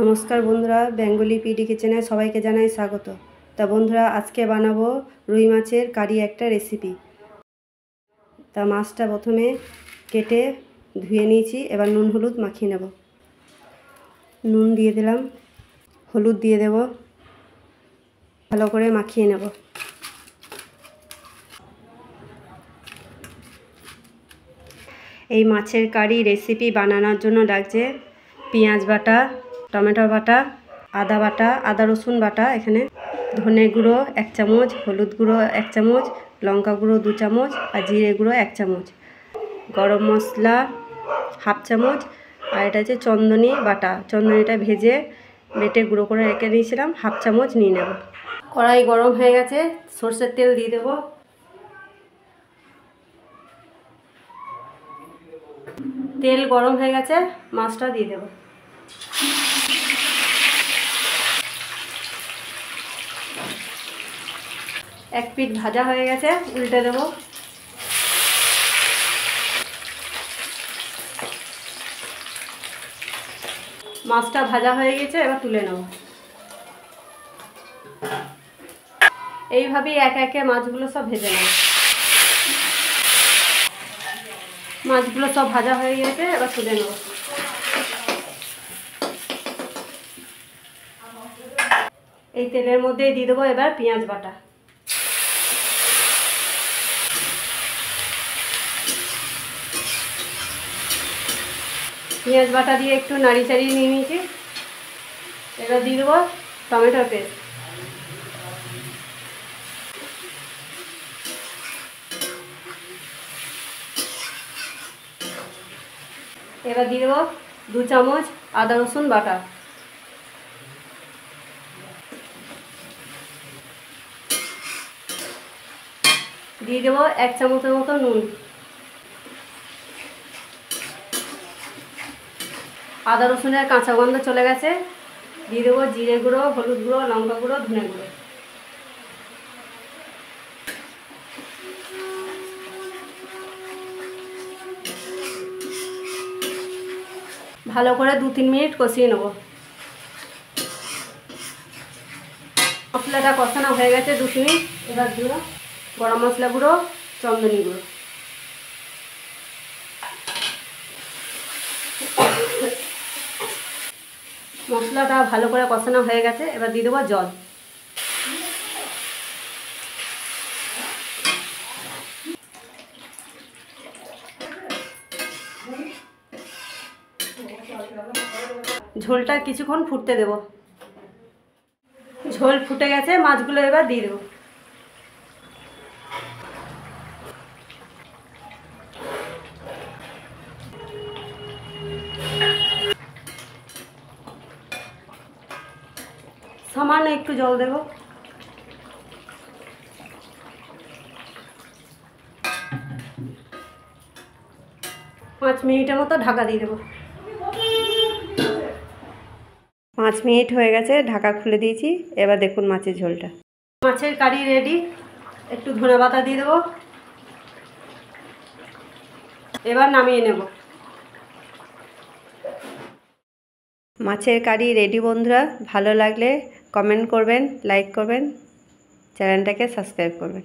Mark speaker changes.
Speaker 1: নমস্কার বন্ধুরা, Bengali PD কিচেনে সবাইকে জানাই স্বাগত। তা বন্ধুরা, আজকে বানাবো রুই মাছের কারি একটা রেসিপি। তা মাছটা প্রথমে কেটে ধুয়ে নিয়েছি, এবার নুন হলুদ মাখিয়ে নেব। নুন দিয়ে দিলাম, হলুদ দিয়ে দেব, ভালো করে মাখিয়ে নেব। এই মাছের কারি রেসিপি বানানোর জন্য লাগছে পেঁয়াজ বাটা, টমেটো বাটা, আদা বাটা, আদা রসুন বাটা, এখানে ধনে গুঁড়ো 1 চামচ, হলুদ গুঁড়ো 1 চামচ, লঙ্কা গুঁড়ো 2 চামচ আর জিরে গুঁড়ো 1 চামচ, গরম মশলা 1/2 চামচ, আর এটা হচ্ছে চন্দনী বাটা। চন্দনীটা ভেজে বেটে গুঁড়ো করে রেখে দিয়েছিলাম, 1/2 চামচ নিয়ে নেব। কড়াই গরম হয়ে গেছে, সরষের তেল দিয়ে দেব। তেল গরম হয়ে গেছে, মাছটা দিয়ে দেব। এক পিঠ ভাজা হয়ে গেছে, উল্টে দেব। মাছটা ভাজা হয়ে গেছে, এবার তুলে নেব। এইভাবেই একে একে মাছগুলো সব ভেজে নেব। মাছগুলো সব ভাজা হয়ে গেছে, এবার তুলে নেব। এই তেলের মধ্যেই দিয়ে দেবো এবার পেঁয়াজ বাটা। পেঁয়াজ বাটা দিয়ে একটু নাড়ি চাড়িয়ে নিয়ে নিয়েছি। এবার দিয়ে দেবো টমেটোর পেস্ট। এবার দিয়ে দেবো 2 চামচ আদা রসুন বাটা। দিয়ে দেবো 1 চামচের মতো নুন। আদা রসুনের কাঁচা গন্ধ চলে গেছে, দিয়ে দেবো জিরে গুঁড়ো, হলুদ গুঁড়ো, লঙ্কা গুঁড়ো, ধনে গুঁড়ো। ভালো করে 2-3 মিনিট কষিয়ে নেব। মশলাটা কষানো হয়ে গেছে 2 মিনিট। এবার দিও গরম মশলা গুঁড়ো, চন্দনী গুঁড়ো। মশলাটা ভালো করে কষানো হয়ে গেছে, এবার দিয়ে দেবো জল। ঝোলটা কিছুক্ষণ ফুটতে দেব। ঝোল ফুটে গেছে, মাছগুলো এবার দিয়ে দেবো। সামান্য একটু জল দেব। পাঁচ মিনিটের মতো ঢাকা দিয়ে দেবো। 5 মিনিট হয়ে গেছে, ঢাকা খুলে দিয়েছি। এবার দেখুন মাছের ঝোলটা। মাছের কারি রেডি। একটু ধনে পাতা দিয়ে দেবো। এবার নামিয়ে নেব। মাছের কারি রেডি বন্ধুরা। ভালো লাগলে কমেন্ট করবেন, লাইক করবেন, চ্যানেলটাকে সাবস্ক্রাইব করবেন।